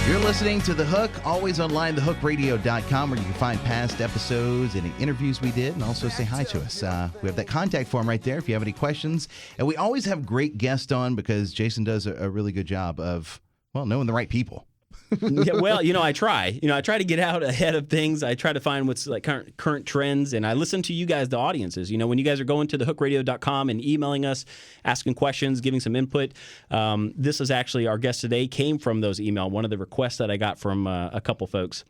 You're listening to The Hook, always online, thehookradio.com, where you can find past episodes, any interviews we did, and also say hi to us. We have that contact form right there if you have any questions. And we always have great guests on because Jason does a really good job of, well, knowing the right people. Yeah, well, I try. I try to get out ahead of things. I try to find what's like current trends, and I listen to you guys, the audiences. When you guys are going to thehookradio.com and emailing us, asking questions, giving some input. This is actually our guest today came from those emails. One of the requests that I got from a couple folks.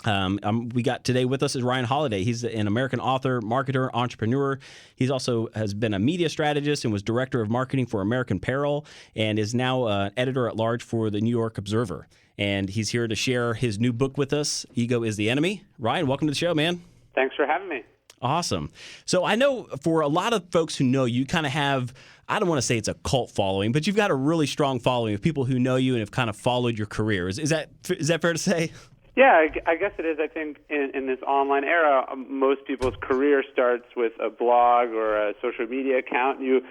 We got today with us is Ryan Holiday. He's an American author, marketer, entrepreneur. He's also has been a media strategist and was director of marketing for American Apparel and is now editor at large for the New York Observer. And he's here to share his new book with us, Ego is the Enemy. Ryan, welcome to the show, man. Thanks for having me. Awesome. So I know for a lot of folks who know you kind of have, I don't want to say it's a cult following, but you've got a really strong following of people who know you and have kind of followed your career. Is that fair to say? Yeah, I guess it is. I think in this online era, most people's career starts with a blog or a social media account. You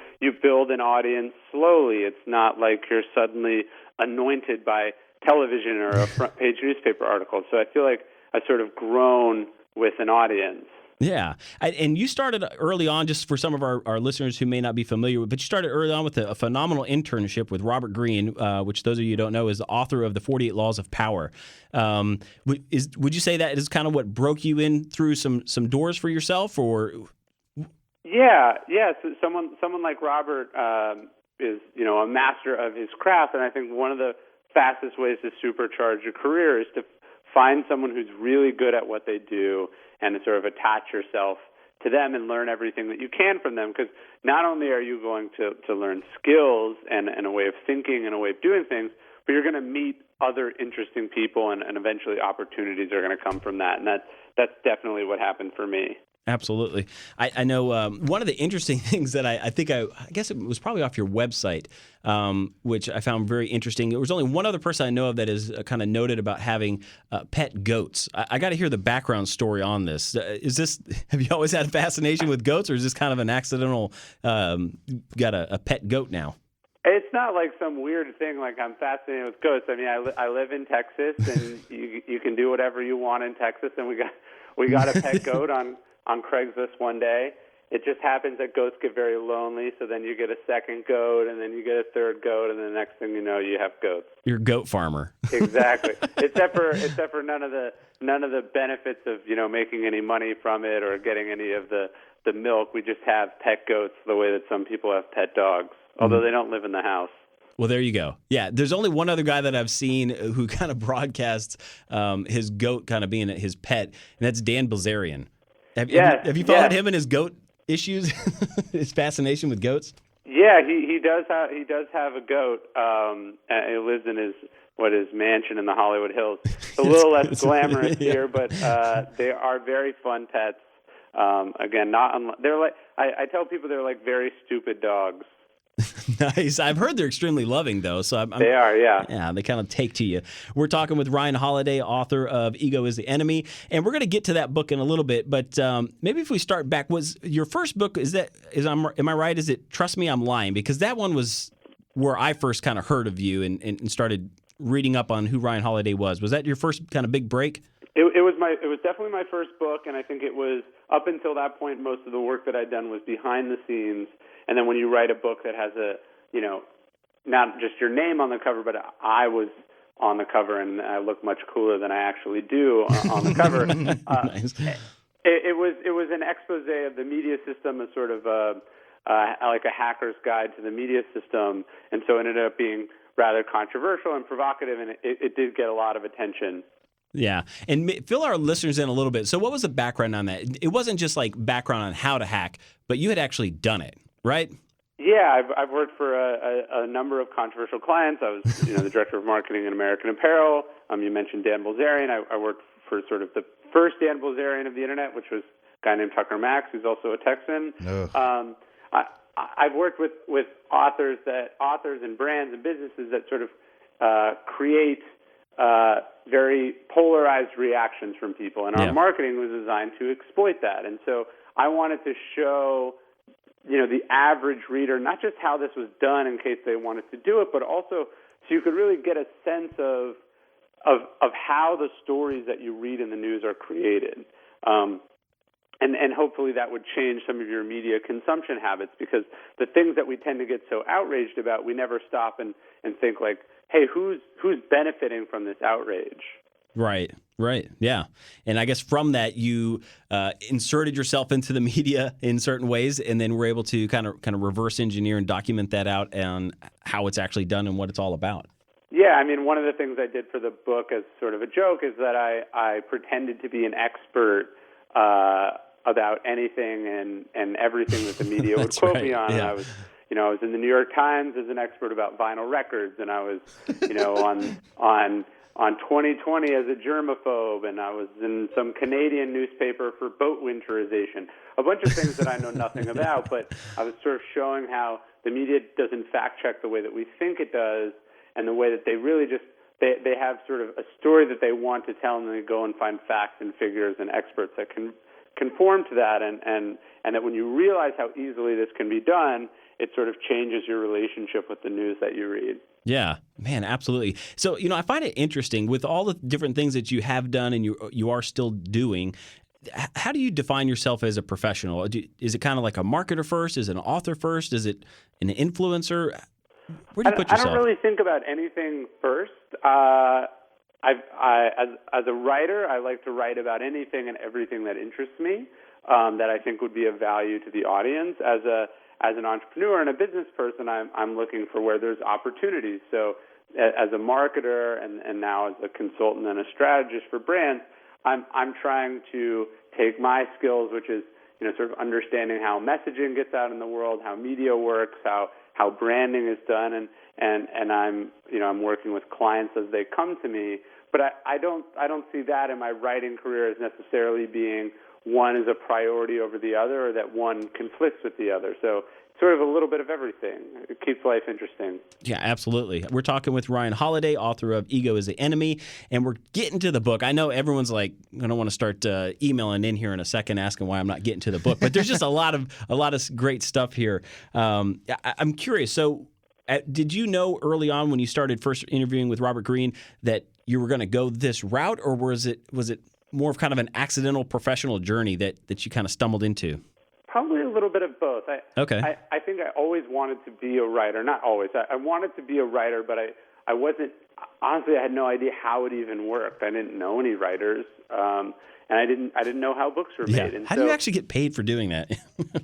build an audience slowly. It's not like you're suddenly anointed by television or a front-page newspaper article. So I feel like I've sort of grown with an audience. Yeah. And you started early on, just for some of our listeners who may not be familiar with, but you started early on with a phenomenal internship with Robert Greene, which those of you who don't know is the author of the 48 Laws of Power. Would you say that is kind of what broke you in through some doors for yourself, or? Yeah. So someone like Robert is, a master of his craft, and I think one of the fastest ways to supercharge your career is to find someone who's really good at what they do and to sort of attach yourself to them and learn everything that you can from them. Because not only are you going to learn skills and a way of thinking and a way of doing things, but you're going to meet other interesting people and eventually opportunities are going to come from that. And that's definitely what happened for me. Absolutely. I know one of the interesting things that I think I guess it was probably off your website, which I found very interesting. There was only one other person I know of that is kind of noted about having pet goats. I got to hear the background story on this. Have you always had a fascination with goats, or is this kind of an accidental, got a pet goat now? It's not like some weird thing like I'm fascinated with goats. I mean, I live in Texas, and you can do whatever you want in Texas, and we got a pet goat on Craigslist one day. It just happens that goats get very lonely, so then you get a second goat, and then you get a third goat, and the next thing you know, you have goats. You're a goat farmer. Exactly. except for none of the benefits of making any money from it or getting any of the milk. We just have pet goats the way that some people have pet dogs, although they don't live in the house. Well, there you go. Yeah, there's only one other guy that I've seen who kind of broadcasts his goat kind of being his pet, and that's Dan Bilzerian. Have you followed him and his goat issues, his fascination with goats? Yeah, he does have a goat. And he lives in his mansion in the Hollywood Hills. It's a little less glamorous here, but they are very fun pets. Again, they're like I tell people they're like very stupid dogs. Nice. I've heard they're extremely loving, though. So they are, yeah. Yeah, they kind of take to you. We're talking with Ryan Holiday, author of Ego is the Enemy, and we're going to get to that book in a little bit. But maybe if we start back, was your first book? Am I right? Is it Trust Me, I'm Lying? Because that one was where I first kind of heard of you and started reading up on who Ryan Holiday was. Was that your first kind of big break? It was definitely my first book, and I think it was up until that point. Most of the work that I'd done was behind the scenes. And then when you write a book that has not just your name on the cover, but I was on the cover and I look much cooler than I actually do on the cover. Nice. It was an expose of the media system, a sort of like a hacker's guide to the media system, and so it ended up being rather controversial and provocative, and it did get a lot of attention. Yeah. And fill our listeners in a little bit. So what was the background on that? It wasn't just like background on how to hack, but you had actually done it, right? Yeah, I've worked for a number of controversial clients. I was the director of marketing in American Apparel. You mentioned Dan Bilzerian. I worked for sort of the first Dan Bilzerian of the Internet, which was a guy named Tucker Max, who's also a Texan. I've worked with authors and brands and businesses that sort of create very polarized reactions from people, and our marketing was designed to exploit that. And so I wanted to show the average reader not just how this was done in case they wanted to do it, but also so you could really get a sense of of how the stories that you read in the news are created. And hopefully that would change some of your media consumption habits, because the things that we tend to get so outraged about, we never stop and think like, hey, who's benefiting from this outrage? Right, yeah. And I guess from that, you inserted yourself into the media in certain ways, and then were able to kind of reverse engineer and document that out and how it's actually done and what it's all about. Yeah, I mean, one of the things I did for the book as sort of a joke is that I pretended to be an expert about anything and everything that the media would quote me on. Yeah. And I was in the New York Times as an expert about vinyl records, and I was, on 2020 as a germaphobe, and I was in some Canadian newspaper for boat winterization. A bunch of things that I know nothing about, but I was sort of showing how the media doesn't fact check the way that we think it does, and the way that they really just they have sort of a story that they want to tell, and they go and find facts and figures and experts that can conform to that, and that when you realize how easily this can be done, it sort of changes your relationship with the news that you read. Yeah, man, absolutely. So, I find it interesting with all the different things that you have done and you are still doing. How do you define yourself as a professional? Is it kind of like a marketer first? Is it an author first? Is it an influencer? Where do you put yourself? I don't really think about anything first. As a writer, I like to write about anything and everything that interests me, that I think would be of value to the audience. As an entrepreneur and a business person, I'm looking for where there's opportunities. So as a marketer and now as a consultant and a strategist for brands, I'm trying to take my skills, which is sort of understanding how messaging gets out in the world, how media works, how branding is done, and I'm working with clients as they come to me. But I don't see that in my writing career as necessarily being one is a priority over the other, or that one conflicts with the other. So sort of a little bit of everything. It keeps life interesting. Yeah, absolutely. We're talking with Ryan Holiday, author of Ego is the Enemy, and we're getting to the book. I know everyone's like, I don't want to start emailing in here in a second asking why I'm not getting to the book, but there's just a lot of great stuff here. I'm curious. So did you know early on when you started first interviewing with Robert Greene that you were going to go this route, or was it more of kind of an accidental professional journey that you kind of stumbled into? Probably a little bit of both. Okay. I think I always wanted to be a writer. Not always. I wanted to be a writer, but I wasn't, honestly, I had no idea how it even worked. I didn't know any writers, and I didn't know how books were made. And how do you actually get paid for doing that?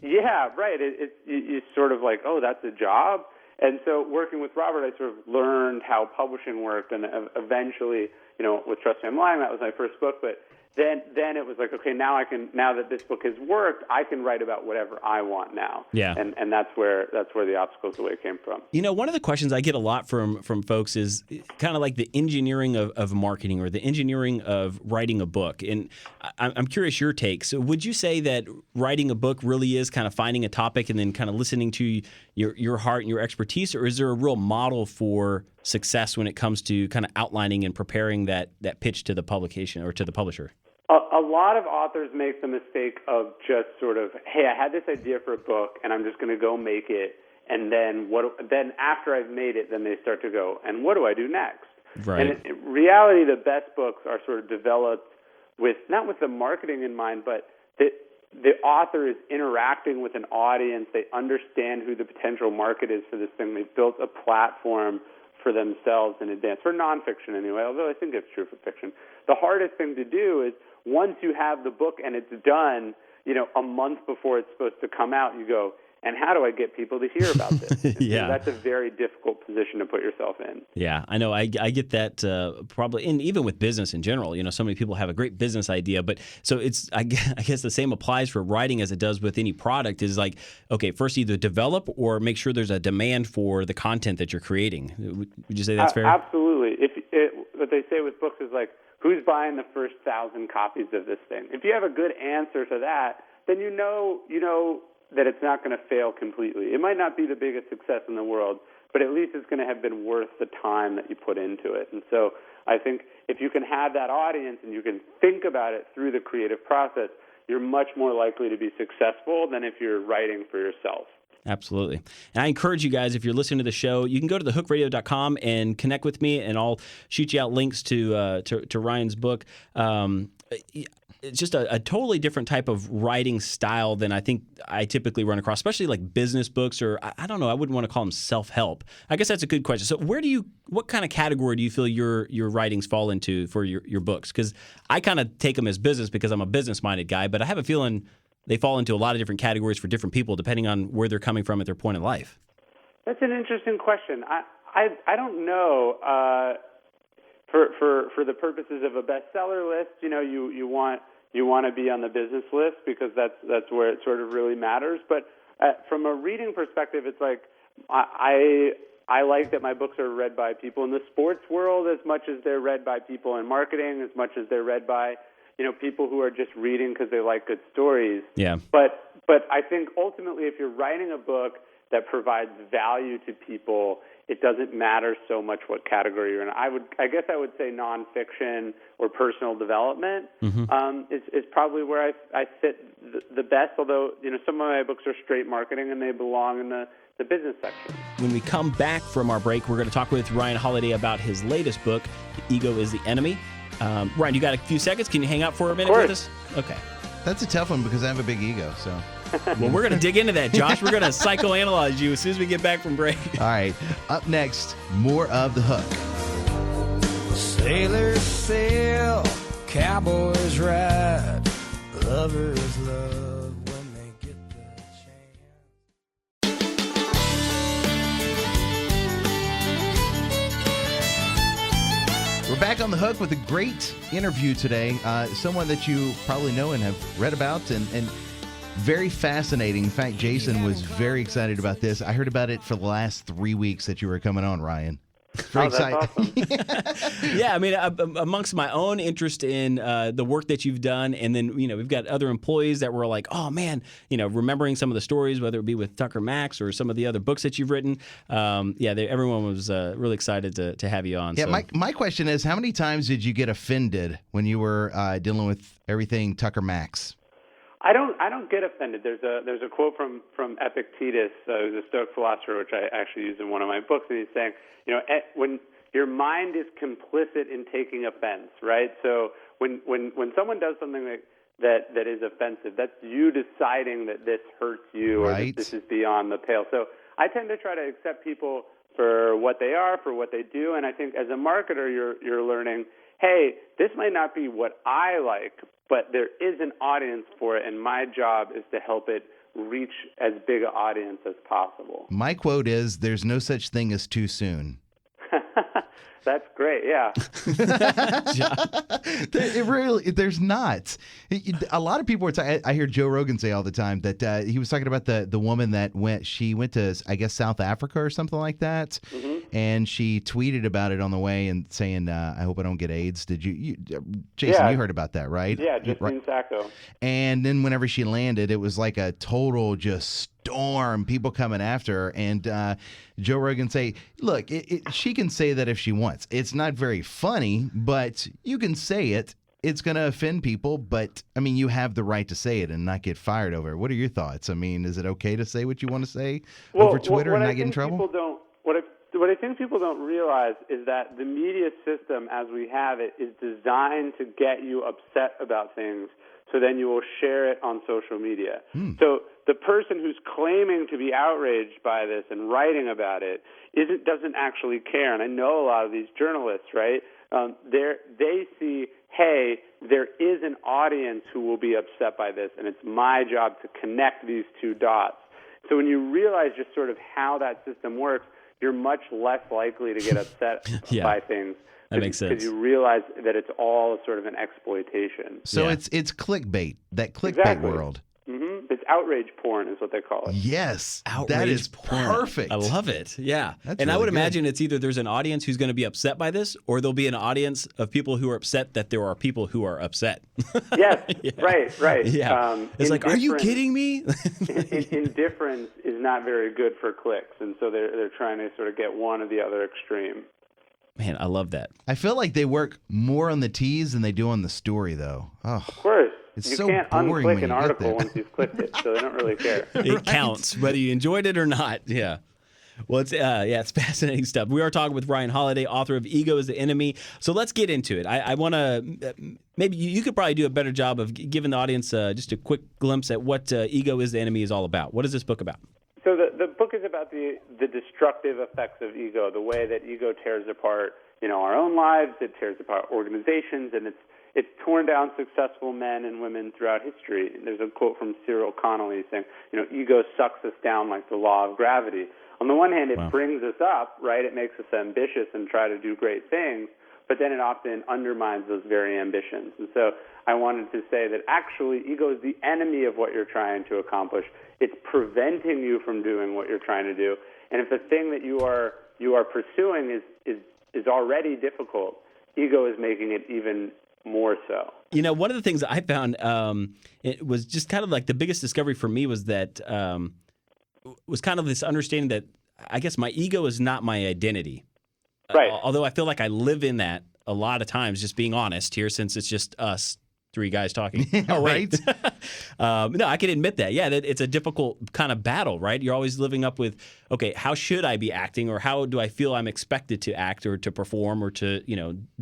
Yeah, right. It's sort of like, oh, that's a job. And so working with Robert, I sort of learned how publishing worked, and eventually, with Trust Me, I'm Lying, that was my first book, but then it was like, okay, now that this book has worked, I can write about whatever I want now. Yeah. And that's where the obstacles away came from. One of the questions I get a lot from folks is kind of like the engineering of marketing, or the engineering of writing a book. And I'm curious your take. So would you say that writing a book really is kind of finding a topic and then kind of listening to your heart and your expertise, or is there a real model for success when it comes to kind of outlining and preparing that pitch to the publication or to the publisher? A lot of authors make the mistake of just sort of, hey, I had this idea for a book, and I'm just going to go make it, and then then after I've made it, then they start to go, and what do I do next? Right. And in reality, the best books are sort of developed not with the marketing in mind, but the author is interacting with an audience. They understand who the potential market is for this thing. They've built a platform for themselves in advance, for nonfiction anyway, although I think it's true for fiction. The hardest thing to do is once you have the book and it's done, a month before it's supposed to come out, you go, and how do I get people to hear about this? Yeah. So that's a very difficult position to put yourself in. Yeah, I know. I get that probably, and even with business in general, so many people have a great business idea, but so I guess the same applies for writing as it does with any product. Is like, okay, first either develop or make sure there's a demand for the content that you're creating. Would you say that's fair? Absolutely. What they say with books is like, who's buying the first 1,000 copies of this thing? If you have a good answer to that, then you know that it's not going to fail completely. It might not be the biggest success in the world, but at least it's going to have been worth the time that you put into it. And so I think if you can have that audience and you can think about it through the creative process, you're much more likely to be successful than if you're writing for yourself. Absolutely. And I encourage you guys, if you're listening to the show, you can go to thehookradio.com and connect with me, and I'll shoot you out links to Ryan's book. It's just a totally different type of writing style than I think I typically run across, especially like business books, or I don't know, I wouldn't want to call them self-help. I guess that's a good question. So what kind of category do you feel your writings fall into for your books? Because I kind of take them as business because I'm a business-minded guy, but I have a feeling they fall into a lot of different categories for different people depending on where they're coming from at their point in life. That's an interesting question. I don't know. For the purposes of a bestseller list, you want to be on the business list because that's where it sort of really matters. But from a reading perspective, it's like I like that my books are read by people in the sports world as much as they're read by people in marketing, as much as they're read by people who are just reading because they like good stories. Yeah. But I think ultimately, if you're writing a book that provides value to people, it doesn't matter so much what category you're in. I guess I would say nonfiction or personal development is probably where I fit the best. Although some of my books are straight marketing and they belong in the business section. When we come back from our break, we're going to talk with Ryan Holiday about his latest book, Ego is the Enemy. Ryan, you got a few seconds? Can you hang out for a minute with us? Okay. That's a tough one because I have a big ego, so. Well, we're going to dig into that, Josh. We're going to psychoanalyze you as soon as we get back from break. All right. Up next, more of The Hook. Sailors sail, cowboys ride, lovers love when they get the chance. We're back on The Hook with a great interview today. Someone that you probably know and have read about and very fascinating. In fact, Jason was very excited about this. I heard about it for the last 3 weeks that you were coming on, Ryan. Very excited. Awesome. Yeah, I mean, amongst my own interest in the work that you've done, and then, we've got other employees that were like, oh, man, remembering some of the stories, whether it be with Tucker Max or some of the other books that you've written. Everyone was really excited to have you on. Yeah, so. my question is, how many times did you get offended when you were dealing with everything Tucker Max? I don't get offended. There's a quote from Epictetus, who's a Stoic philosopher, which I actually use in one of my books, and he's saying, when your mind is complicit in taking offense, right? So when someone does something that is offensive, that's you deciding that this hurts you or that this is beyond the pale. So I tend to try to accept people for what they are, for what they do, and I think as a marketer, you're learning, hey, this might not be what I like, but there is an audience for it, and my job is to help it reach as big an audience as possible. My quote is, there's no such thing as too soon. That's great, yeah. There's not. A lot of people are I hear Joe Rogan say all the time that he was talking about the woman that went to, I guess, South Africa or something like that. Mm-hmm. And she tweeted about it on the way and saying, I hope I don't get AIDS. Did you Jason, you heard about that, right? Yeah, Justine Sacco. And then whenever she landed, it was like a total just storm, people coming after her. And Joe Rogan say, look, she can say that if she wants. It's not very funny, but you can say it. It's going to offend people, but, I mean, you have the right to say it and not get fired over it. What are your thoughts? I mean, is it okay to say what you want to say over Twitter and not get in trouble? What I think people don't realize is that the media system as we have it is designed to get you upset about things so then you will share it on social media. So the person who's claiming to be outraged by this and writing about it doesn't actually care. And I know a lot of these journalists, right? They see, hey, there is an audience who will be upset by this, and it's my job to connect these two dots. So when you realize just sort of how that system works, you're much less likely to get upset by things. That makes sense. Because you realize that it's all sort of an exploitation. So it's clickbait, that clickbait world. Mm-hmm. It's outrage porn is what they call it. Yes. Outrage that is porn. perfect. I love it. Yeah. That's and really I would good. imagine it's either there's an audience who's going to be upset by this, or there'll be an audience of people who are upset that there are people who are upset. Yes. Yeah. Right. Yeah. It's like, are you kidding me? Indifference is not very good for clicks, and so they're trying to sort of get one or the other extreme. Man, I love that. I feel like they work more on the tease than they do on the story, though. Oh, Of course. It's you so can't boring unclick when an you get article there. once you've clicked it, so they don't really care. It counts whether you enjoyed it or not. Yeah. Well, it's fascinating stuff. We are talking with Ryan Holiday, author of Ego is the Enemy. So let's get into it. I want to, maybe you could probably do a better job of giving the audience just a quick glimpse at what Ego is the Enemy is all about. What is this book about? So the book is about the destructive effects of ego, the way that ego tears apart, our own lives, it tears apart organizations, and it's torn down successful men and women throughout history. There's a quote from Cyril Connolly saying, ego sucks us down like the law of gravity. On the one hand, it brings us up, right? It makes us ambitious and try to do great things, but then it often undermines those very ambitions. And so I wanted to say that actually ego is the enemy of what you're trying to accomplish. It's preventing you from doing what you're trying to do. And if the thing that you are pursuing is already difficult, ego is making it even more so. One of the things that I found it was just kind of like the biggest discovery for me was that was kind of this understanding that I guess my ego is not my identity. Right. Although I feel like I live in that a lot of times, just being honest here, since it's just us three guys talking. Oh, wait. No, I can admit that. Yeah, that it's a difficult kind of battle, right? You're always living up with, okay, how should I be acting, or how do I feel I'm expected to act or to perform or to,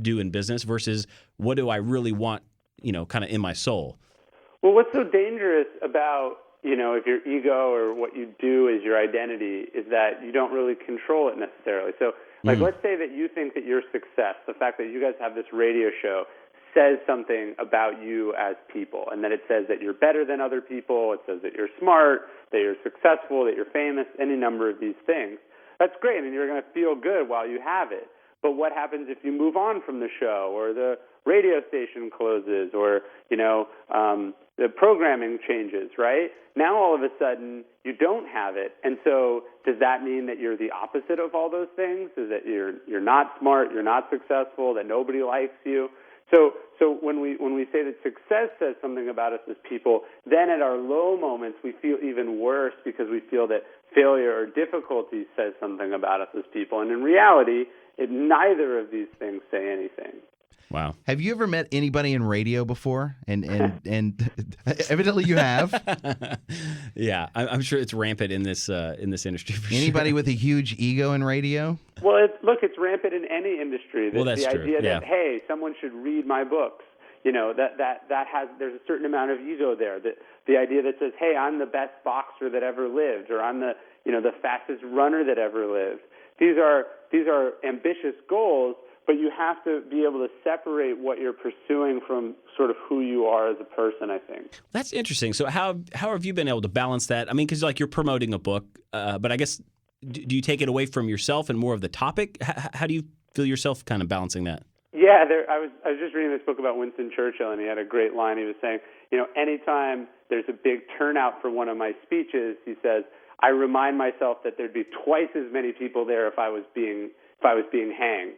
do in business versus what do I really want, kind of in my soul. Well, what's so dangerous about if your ego or what you do is your identity, is that you don't really control it necessarily. So, let's say that you think that your success, the fact that you guys have this radio show, says something about you as people, and that it says that you're better than other people, it says that you're smart, that you're successful, that you're famous, any number of these things. That's great, and you're going to feel good while you have it. But what happens if you move on from the show, or the radio station closes, or, the programming changes, right? Now all of a sudden you don't have it. And so does that mean that you're the opposite of all those things? Is that you're not smart, you're not successful, that nobody likes you? So when we say that success says something about us as people, then at our low moments we feel even worse because we feel that failure or difficulty says something about us as people. And in reality, neither of these things say anything. Wow. Have you ever met anybody in radio before? And evidently you have. Yeah, I'm sure it's rampant in this industry. For Anybody sure. with a huge ego in radio? Well, it's rampant in any industry. That's the true. idea Yeah. that, hey, someone should read my books. There's a certain amount of ego there. The idea that says, hey, I'm the best boxer that ever lived, or I'm the fastest runner that ever lived. These are ambitious goals, but you have to be able to separate what you're pursuing from sort of who you are as a person, I think. That's interesting. So how have you been able to balance that? I mean, because you're promoting a book, but I guess do you take it away from yourself and more of the topic? How do you feel yourself kind of balancing that? Yeah, I was just reading this book about Winston Churchill, and he had a great line. He was saying, anytime there's a big turnout for one of my speeches, he says, I remind myself that there'd be twice as many people there if I was being hanged.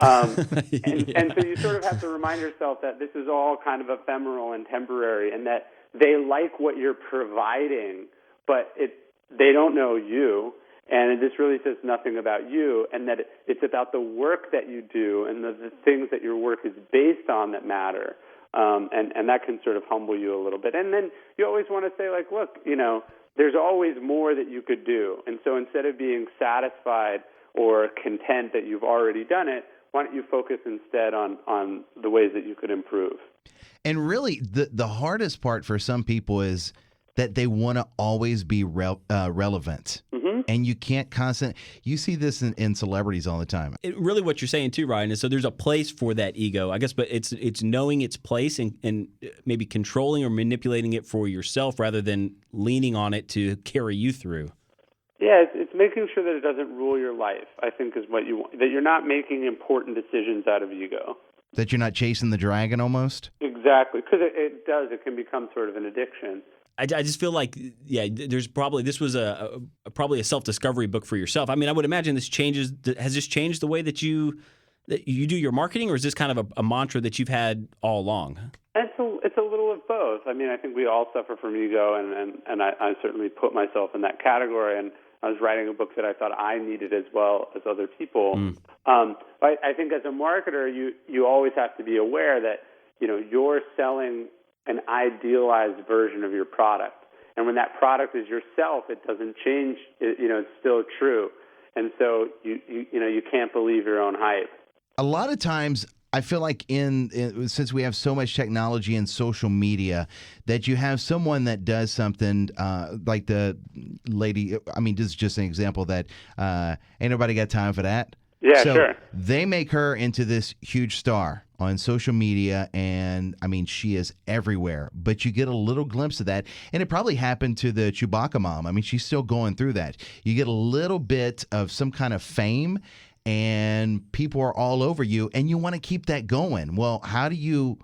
And so you sort of have to remind yourself that this is all kind of ephemeral and temporary, and that they like what you're providing, but they don't know you, and this really says nothing about you, and that it's about the work that you do and the things that your work is based on that matter, and that can sort of humble you a little bit. And then you always want to say, like, look, there's always more that you could do, and so instead of being satisfied or content that you've already done it, why don't you focus instead on the ways that you could improve? And really, the hardest part for some people is that they want to always be relevant. Mm-hmm. And you can't you see this in celebrities all the time. Really what you're saying too, Ryan, is so there's a place for that ego, I guess, but it's knowing its place and maybe controlling or manipulating it for yourself rather than leaning on it to carry you through. Yeah, it's making sure that it doesn't rule your life, I think, is what you want. That you're not making important decisions out of ego. That you're not chasing the dragon almost? Exactly, because it does. It can become sort of an addiction. I just feel like, this was probably a self-discovery book for yourself. I mean, I would imagine has this changed the way that you do your marketing, or is this kind of a mantra that you've had all along? It's a little of both. I mean, I think we all suffer from ego, and I certainly put myself in that category, and I was writing a book that I thought I needed as well as other people. But I think as a marketer, you always have to be aware that, you're selling an idealized version of your product. And when that product is yourself, it doesn't change. It's still true. And so you can't believe your own hype. A lot of times, I feel like since we have so much technology and social media, that you have someone that does something like the lady. I mean, this is just an example that ain't nobody got time for that. Yeah, so sure. They make her into this huge star on social media, and I mean, she is everywhere. But you get a little glimpse of that, and it probably happened to the Chewbacca mom. I mean, she's still going through that. You get a little bit of some kind of fame, and people are all over you, and you want to keep that going. Well, how do you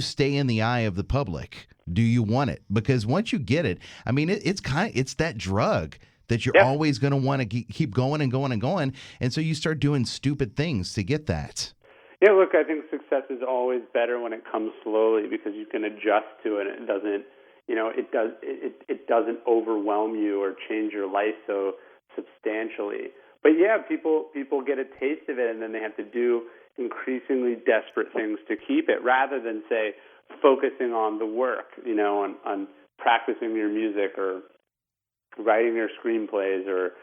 stay in the eye of the public? Do you want it? Because once you get it, I mean, it's that drug that you're always going to want to keep going and going and going, and so you start doing stupid things to get that. Yeah, look, I think success is always better when it comes slowly because you can adjust to it. And it doesn't overwhelm you or change your life so substantially. But yeah, people get a taste of it, and then they have to do increasingly desperate things to keep it, rather than say focusing on the work, on practicing your music or writing your screenplays or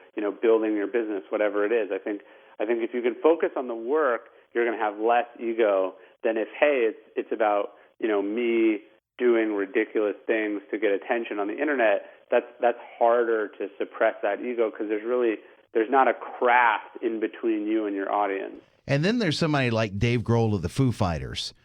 building your business, whatever it is. I think if you can focus on the work, you're going to have less ego than if, hey, it's about me doing ridiculous things to get attention on the internet. That's harder to suppress that ego because there's not a craft in between you and your audience. And then there's somebody like Dave Grohl of the Foo Fighters,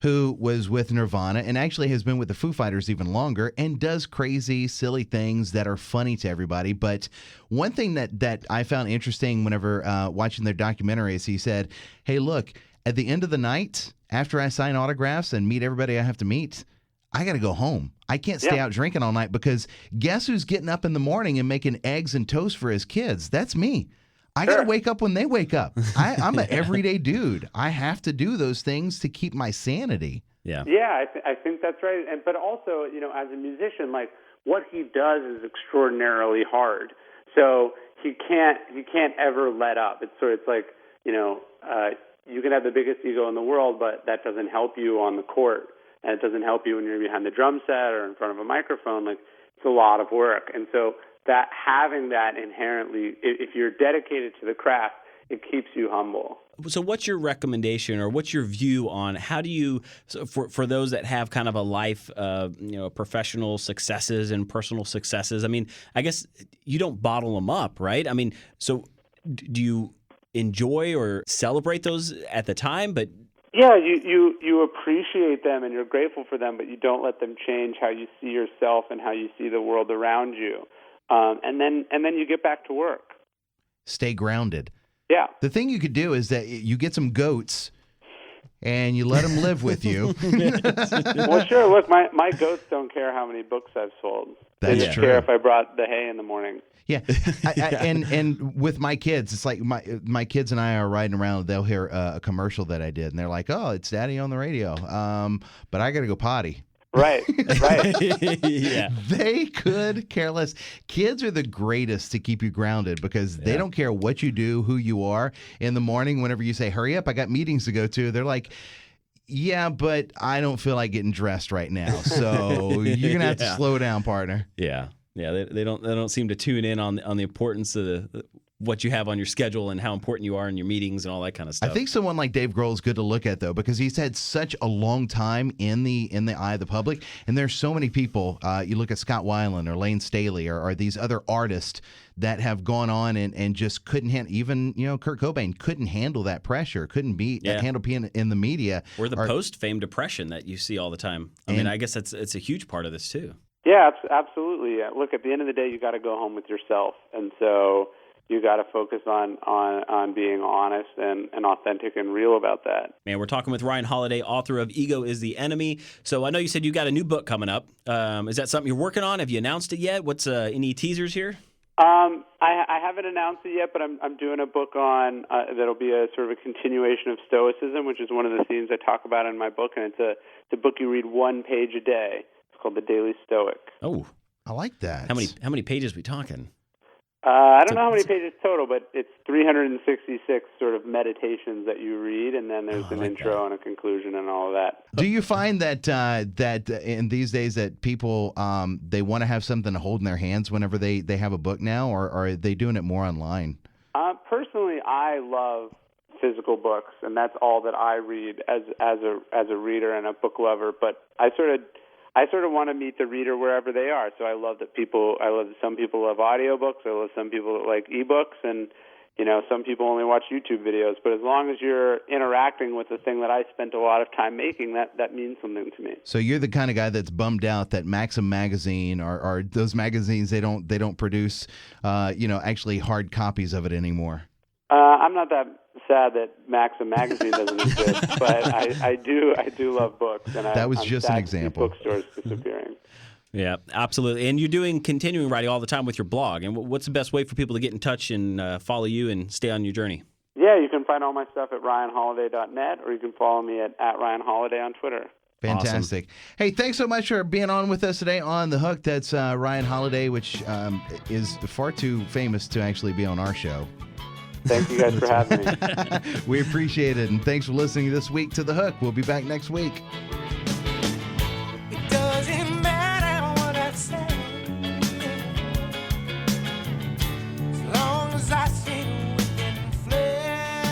who was with Nirvana and actually has been with the Foo Fighters even longer and does crazy, silly things that are funny to everybody. But one thing that I found interesting whenever watching their documentary is he said, hey, look, at the end of the night, after I sign autographs and meet everybody I have to meet, I got to go home. I can't stay out drinking all night because guess who's getting up in the morning and making eggs and toast for his kids? That's me. I got to wake up when they wake up. I'm an everyday dude. I have to do those things to keep my sanity. Yeah. Yeah, I think that's right. But also, as a musician, like what he does is extraordinarily hard. So he can't ever let up. It's like, you can have the biggest ego in the world, but that doesn't help you on the court. And it doesn't help you when you're behind the drum set or in front of a microphone. Like, it's a lot of work. And so that having that inherently, if you're dedicated to the craft, it keeps you humble. So what's your recommendation or what's your view on how do you, for those that have kind of a life, professional successes and personal successes, I mean, I guess you don't bottle them up, right? I mean, so do you enjoy or celebrate those at the time, but yeah, you appreciate them and you're grateful for them, but you don't let them change how you see yourself and how you see the world around you. And then you get back to work. Stay grounded. Yeah. The thing you could do is that you get some goats and you let them live with you. Well, sure. Look, my goats don't care how many books I've sold. That's they just true. care if I brought the hay in the morning. Yeah, and with my kids, it's like my kids and I are riding around. They'll hear a commercial that I did, and they're like, "Oh, it's Daddy on the radio." But I got to go potty. Right. Yeah. They could care less. Kids are the greatest to keep you grounded because they don't care what you do, who you are. In the morning, whenever you say, "Hurry up, I got meetings to go to," they're like, yeah, but I don't feel like getting dressed right now. So you're gonna have to slow down, partner. Yeah. Yeah, they don't seem to tune in on the importance of what you have on your schedule and how important you are in your meetings and all that kind of stuff. I think someone like Dave Grohl is good to look at though because he's had such a long time in the eye of the public, and there's so many people. You look at Scott Weiland or Lane Staley or these other artists that have gone on and just couldn't handle. Even Kurt Cobain couldn't handle that pressure, couldn't handle being in the media or the post-fame depression that you see all the time. I mean, I guess it's a huge part of this too. Yeah, absolutely. Look, at the end of the day, you got to go home with yourself, and so you got to focus on being honest and authentic and real about that. Man, we're talking with Ryan Holiday, author of Ego is the Enemy. So I know you said you got a new book coming up. Is that something you're working on? Have you announced it yet? What's any teasers here? I haven't announced it yet, but I'm doing a book on that'll be a sort of a continuation of Stoicism, which is one of the themes I talk about in my book, and it's a book you read one page a day. Called The Daily Stoic. Oh, I like that. How many pages we talking? I don't know how many pages total, but it's 366 sort of meditations that you read, and then there's an intro and a conclusion and all of that. Do you find that that in these days that people they want to have something to hold in their hands whenever they have a book now, or are they doing it more online? Personally, I love physical books, and that's all that I read as a reader and a book lover. But I sort of want to meet the reader wherever they are. So I love that some people love audiobooks. I love some people that like ebooks, and some people only watch YouTube videos. But as long as you're interacting with the thing that I spent a lot of time making, that means something to me. So you're the kind of guy that's bummed out that Maxim magazine or those magazines they don't produce actually hard copies of it anymore. I'm not that sad that Maxim magazine doesn't exist, but I do love books, and that was I'm just sad an to see example. bookstores disappearing. Yeah, absolutely. And you're doing continuing writing all the time with your blog. And what's the best way for people to get in touch and follow you and stay on your journey? Yeah, you can find all my stuff at ryanholiday.net, or you can follow me at ryanholiday on Twitter. Fantastic. Awesome. Hey, thanks so much for being on with us today on The Hook. That's Ryan Holiday, which is far too famous to actually be on our show. Thank you guys for having me. We appreciate it, and thanks for listening this week to The Hook. We'll be back next week.